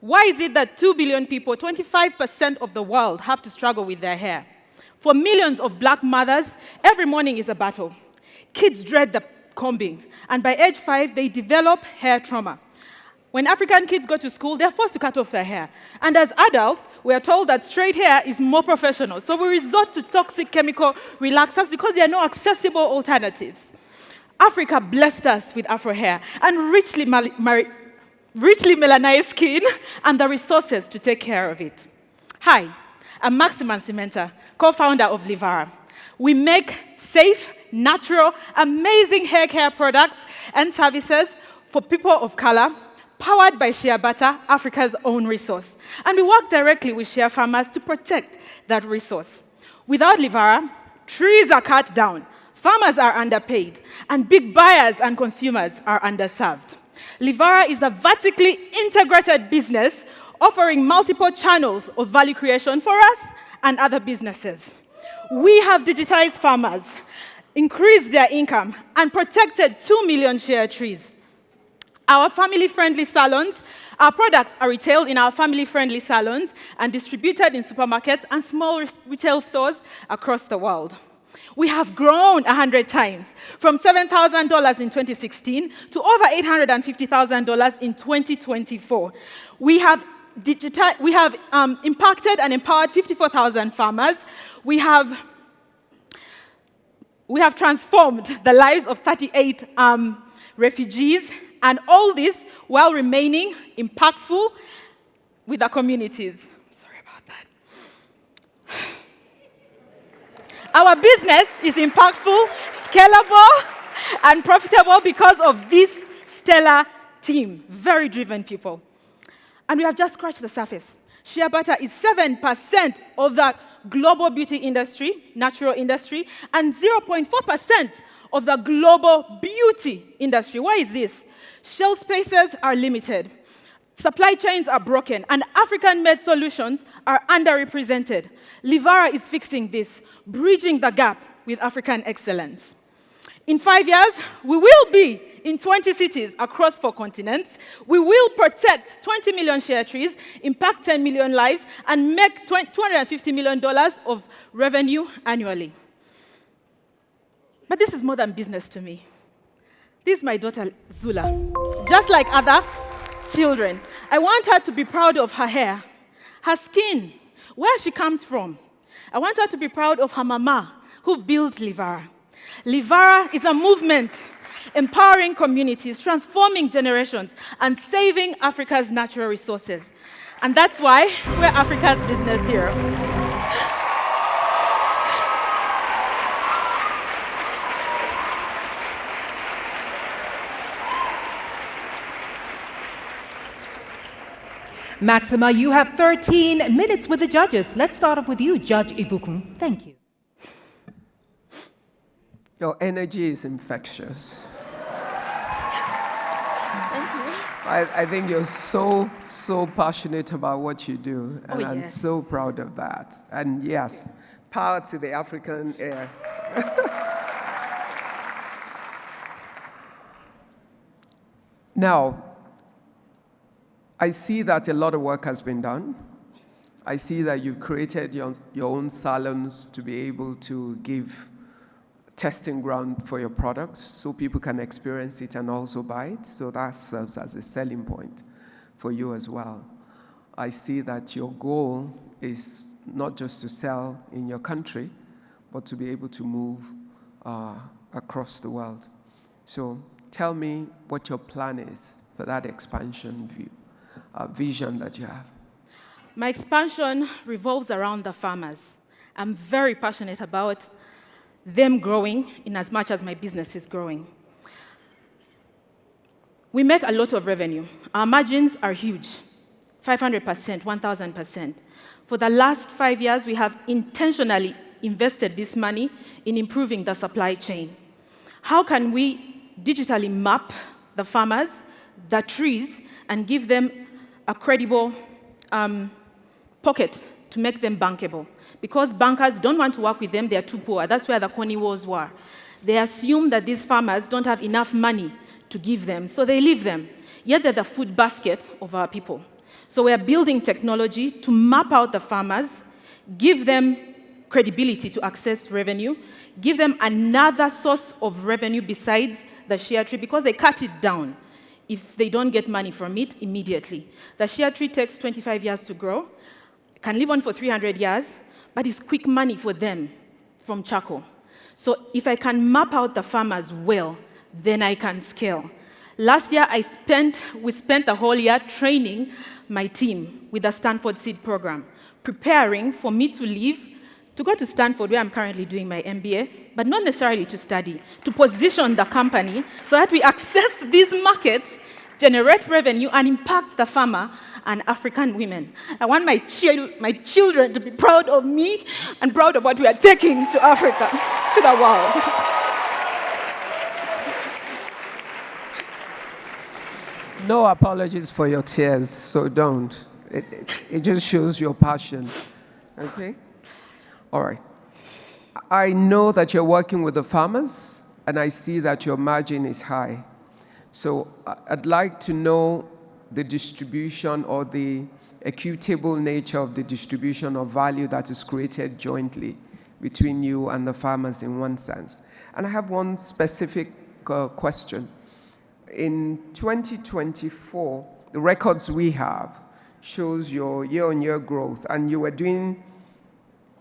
Why is it that 2 billion people, 25% of the world, have to struggle with their hair? For millions of black mothers, every morning is a battle. Kids dread the combing, and by age 5, they develop hair trauma. When African kids go to school, they're forced to cut off their hair. And as adults, we are told that straight hair is more professional. So we resort to toxic chemical relaxers because there are no accessible alternatives. Africa blessed us with Afro hair and richly melanized skin and the resources to take care of it. Hi, I'm Maxima Nsimenta, co-founder of Livara. We make safe, natural, amazing hair care products and services for people of color, powered by Shea butter, Africa's own resource. And we work directly with Shea farmers to protect that resource. Without Livara, trees are cut down, farmers are underpaid, and big buyers and consumers are underserved. Livara is a vertically integrated business offering multiple channels of value creation for us and other businesses. We have digitized farmers, increased their income, and protected 2 million shea trees. Our family-friendly salons, our products are retailed in our family-friendly salons and distributed in supermarkets and small retail stores across the world. We have grown 100 times, from $7,000 in 2016 to over $850,000 in 2024. We have impacted and empowered 54,000 farmers. We have transformed the lives of 38 refugees, and all this while remaining impactful with the communities. Sorry about that. Our business is impactful, scalable, and profitable because of this stellar team, very driven people. And we have just scratched the surface. Shea butter is 7% of the global beauty industry, natural industry, and 0.4% of the global beauty industry. Why is this? Shelf spaces are limited, supply chains are broken, and African-made solutions are underrepresented. Livara is fixing this, bridging the gap with African excellence. In 5 years, we will be in 20 cities across 4 continents. We will protect 20 million shea trees, impact 10 million lives, and make $250 million of revenue annually. But this is more than business to me. This is my daughter, Zula. Just like other children, I want her to be proud of her hair, her skin, where she comes from. I want her to be proud of her mama, who built Livara. Livara is a movement empowering communities, transforming generations, and saving Africa's natural resources. And that's why we're Africa's business hero. Maxima, you have 13 minutes with the judges. Let's start off with you, Judge Ibukun. Thank you. Your energy is infectious. Thank you. I think you're so passionate about what you do, and yes. I'm so proud of that. And yes, power to the African air. Now, I see that a lot of work has been done. I see that you've created your own salons to be able to give testing ground for your products so people can experience it and also buy it. So that serves as a selling point for you as well. I see that your goal is not just to sell in your country, but to be able to move across the world. So tell me what your plan is for that expansion vision that you have. My expansion revolves around the farmers. I'm very passionate about them growing in as much as my business is growing. We make a lot of revenue. Our margins are huge, 500%, 1,000%. For the last 5 years, we have intentionally invested this money in improving the supply chain. How can we digitally map the farmers, the trees, and give them a credible pocket to make them bankable? Because bankers don't want to work with them, they're too poor. That's where the Coney wars were. They assume that these farmers don't have enough money to give them, so they leave them. Yet they're the food basket of our people. So we are building technology to map out the farmers, give them credibility to access revenue, give them another source of revenue besides the shea tree, because they cut it down if they don't get money from it immediately. The shea tree takes 25 years to grow, can live on for 300 years, but it's quick money for them from charcoal. So if I can map out the farmers well, then I can scale. Last year, we spent the whole year training my team with the Stanford Seed Program, preparing for me to leave to go to Stanford, where I'm currently doing my MBA, but not necessarily to study, to position the company so that we access these markets, generate revenue, and impact the farmer and African women. I want my children to be proud of me and proud of what we are taking to Africa, to the world. No apologies for your tears, so don't. It just shows your passion. Okay? All right. I know that you're working with the farmers, and I see that your margin is high. So I'd like to know the distribution or the equitable nature of the distribution of value that is created jointly between you and the farmers in one sense. And I have one specific question. In 2024, the records we have shows your year-on-year growth, and you were doing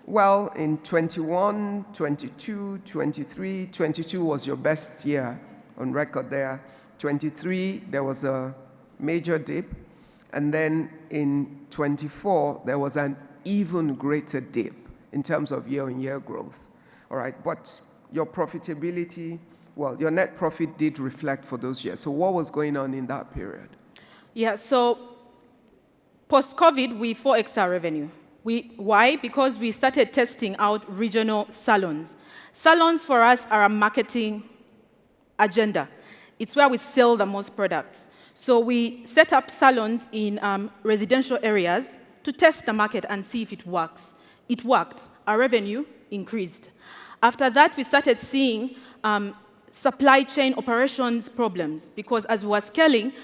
well in 21, 22, 23. 22 was your best year on record there. 23, there was a major dip. And then in 24, there was an even greater dip in terms of year-on-year growth. All right, but your profitability, well, your net profit did reflect for those years. So what was going on in that period? Yeah, so post-COVID, we 4x our revenue. Why? Because we started testing out regional salons. Salons for us are a marketing agenda. It's where we sell the most products. So we set up salons in residential areas to test the market and see if it works. It worked. Our revenue increased. After that, we started seeing supply chain operations problems, because as we were scaling,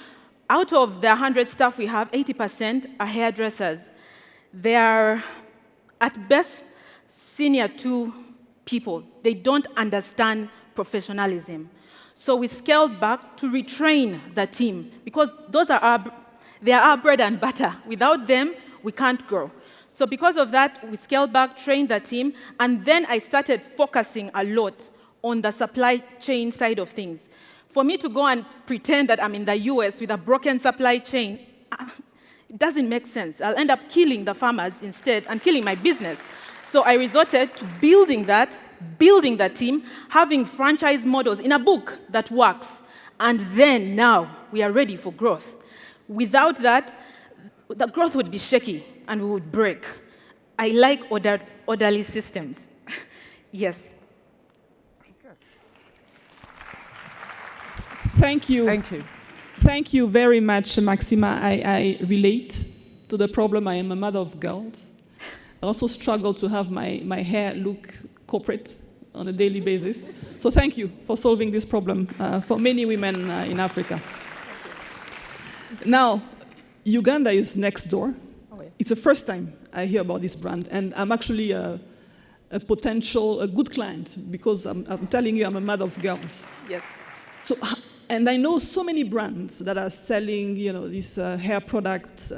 out of the 100 staff we have, 80% are hairdressers. They are, at best, senior 2 people. They don't understand professionalism. So we scaled back to retrain the team, because they are our bread and butter. Without them, we can't grow. So because of that, we scaled back, trained the team, and then I started focusing a lot on the supply chain side of things. For me to go and pretend that I'm in the US with a broken supply chain, it doesn't make sense. I'll end up killing the farmers instead and killing my business. So I resorted to building the team, having franchise models in a book that works. And then now we are ready for growth. Without that, the growth would be shaky and we would break. I like orderly systems. Yes. Thank you. Thank you. Thank you very much, Maxima. I relate to the problem. I am a mother of girls. I also struggle to have my hair look corporate on a daily basis. So thank you for solving this problem for many women in Africa. Now, Uganda is next door. Oh, yeah. It's the first time I hear about this brand, and I'm actually a good client, because I'm telling you, I'm a mother of girls. Yes. So, and I know so many brands that are selling, these hair products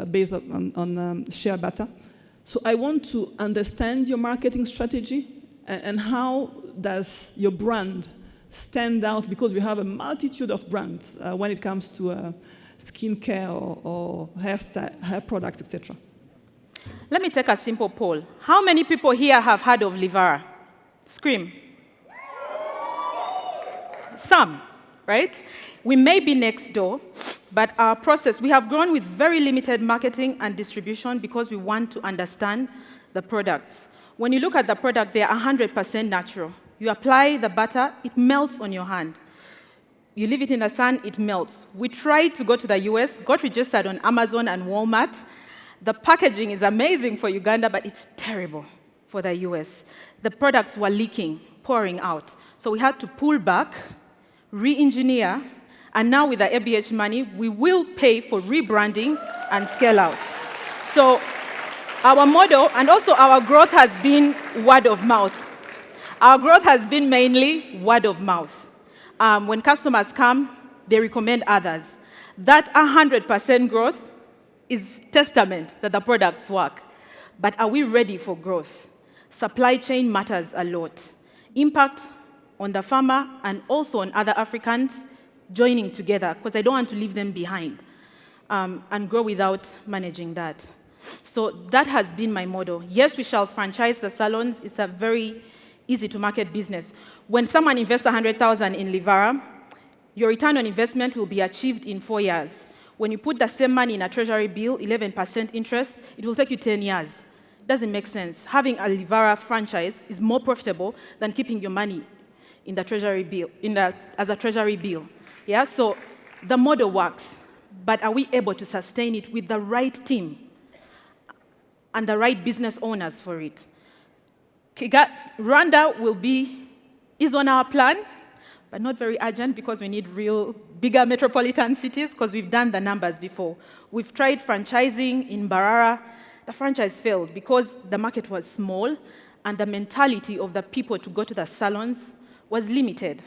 based on shea butter. So I want to understand your marketing strategy and how does your brand stand out, because we have a multitude of brands when it comes to skincare or hair products, etc. Let me take a simple poll. How many people here have heard of Livara? Scream. Some, right? We may be next door, but our process, we have grown with very limited marketing and distribution because we want to understand the products. When you look at the product, they are 100% natural. You apply the butter, it melts on your hand. You leave it in the sun, it melts. We tried to go to the US, got registered on Amazon and Walmart. The packaging is amazing for Uganda, but it's terrible for the US. The products were leaking, pouring out. So we had to pull back, re-engineer, And now with the ABH money, we will pay for rebranding and scale out. So our model and also our growth has been word of mouth. Our growth has been mainly word of mouth. When customers come, they recommend others. That 100% growth is testament that the products work. But are we ready for growth? Supply chain matters a lot. Impact on the farmer and also on other Africans joining together, because I don't want to leave them behind and grow without managing that. So that has been my model. Yes, we shall franchise the salons. It's a very easy to market business. When someone invests 100,000 in Livara, your return on investment will be achieved in 4 years. When you put the same money in a treasury bill, 11% interest, it will take you 10 years. Doesn't make sense. Having a Livara franchise is more profitable than keeping your money in the treasury bill, as a treasury bill. Yeah, so the model works, but are we able to sustain it with the right team and the right business owners for it? Rwanda is on our plan, but not very urgent because we need real bigger metropolitan cities because we've done the numbers before. We've tried franchising in Mbarara. The franchise failed because the market was small and the mentality of the people to go to the salons was limited.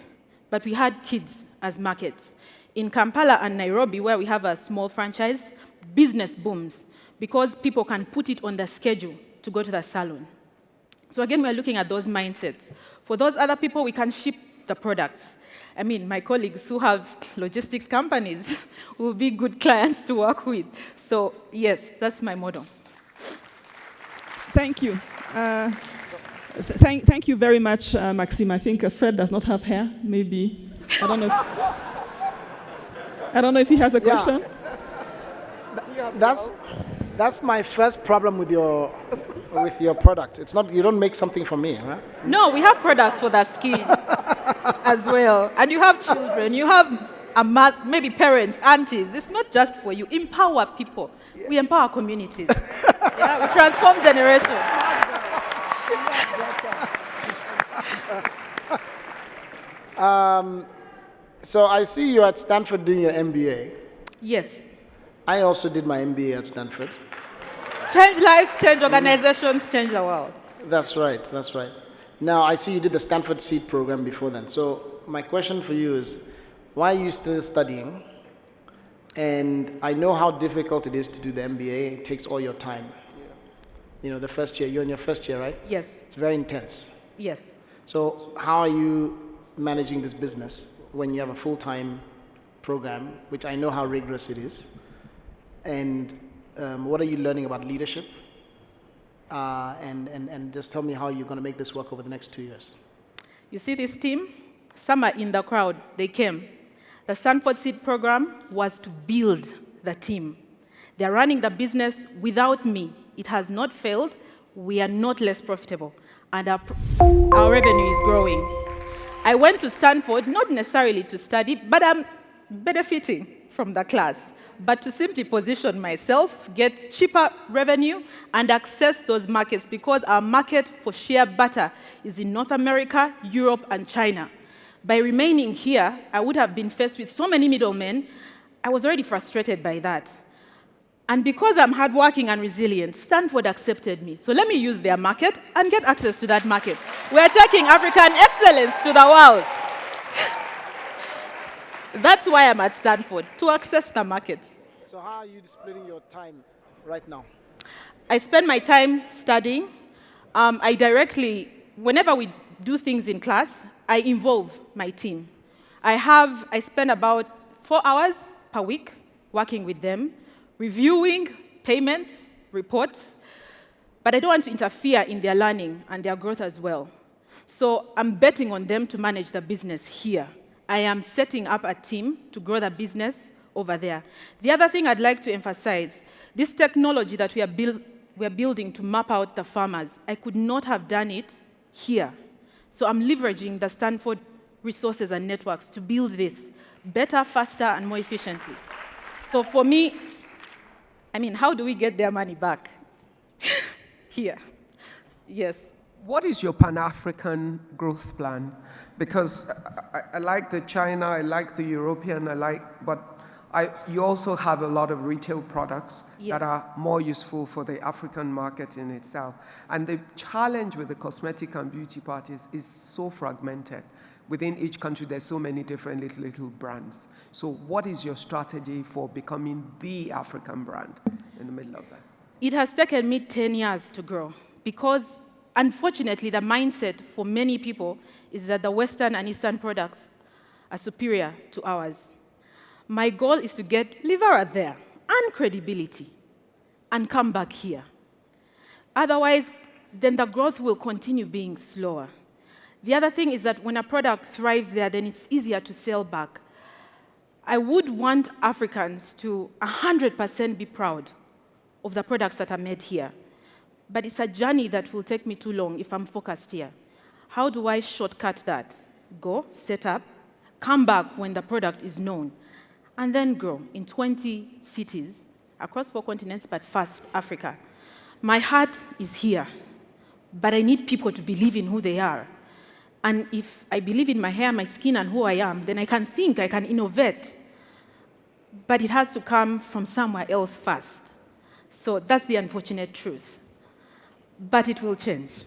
But we had kids as markets. In Kampala and Nairobi, where we have a small franchise, business booms because people can put it on the schedule to go to the salon. So again, we're looking at those mindsets. For those other people, we can ship the products. I mean, my colleagues who have logistics companies will be good clients to work with. So yes, that's my model. Thank you. Thank you very much, Maxime. I think Fred does not have hair. Maybe I don't know if he has a question. That's my first problem with your product. It's not, you don't make something for me, huh? No, we have products for the skin as well. And you have children, you have maybe parents, aunties. It's not just for you. Empower people. Yeah. We empower communities. Yeah, we transform generations. So I see you at Stanford doing your MBA. Yes. I also did my MBA at Stanford. Change lives, change organizations, change the world. That's right, that's right. Now, I see you did the Stanford Seed program before then. So my question for you is, why are you still studying? And I know how difficult it is to do the MBA. It takes all your time. You know, the first year, you're in your first year, right? Yes. It's very intense. Yes. So how are you managing this business when you have a full-time program, which I know how rigorous it is? And what are you learning about leadership? And just tell me how you're going to make this work over the next 2 years. You see this team? Some are in the crowd. They came. The Stanford Seed program was to build the team. They're running the business without me. It has not failed. We are not less profitable. And our revenue is growing. I went to Stanford, not necessarily to study, but I'm benefiting from the class, but to simply position myself, get cheaper revenue, and access those markets because our market for shea butter is in North America, Europe, and China. By remaining here, I would have been faced with so many middlemen. I was already frustrated by that. And because I'm hardworking and resilient, Stanford accepted me. So let me use their market and get access to that market. We're taking African excellence to the world. That's why I'm at Stanford, to access the markets. So how are you splitting your time right now? I spend my time studying. Whenever we do things in class, I involve my team. I spend about 4 hours per week working with them, reviewing payments, reports, but I don't want to interfere in their learning and their growth as well. So I'm betting on them to manage the business here. I am setting up a team to grow the business over there. The other thing I'd like to emphasize, this technology that we are building to map out the farmers, I could not have done it here. So I'm leveraging the Stanford resources and networks to build this better, faster, and more efficiently. So for me, how do we get their money back? Here. Yes. What is your Pan-African growth plan? Because I like the China, I like the European, but you also have a lot of retail products that are more useful for the African market in itself. And the challenge with the cosmetic and beauty part is so fragmented. Within each country, there's so many different little brands. So what is your strategy for becoming the African brand in the middle of that? It has taken me 10 years to grow because, unfortunately, the mindset for many people is that the Western and Eastern products are superior to ours. My goal is to get Livara there and credibility and come back here. Otherwise, then the growth will continue being slower. The other thing is that when a product thrives there, then it's easier to sell back. I would want Africans to 100% be proud of the products that are made here. But it's a journey that will take me too long if I'm focused here. How do I shortcut that? Go, set up, come back when the product is known, and then grow in 20 cities across 4 continents, but first Africa. My heart is here, but I need people to believe in who they are. And if I believe in my hair, my skin, and who I am, then I can think, I can innovate. But it has to come from somewhere else first. So that's the unfortunate truth. But it will change.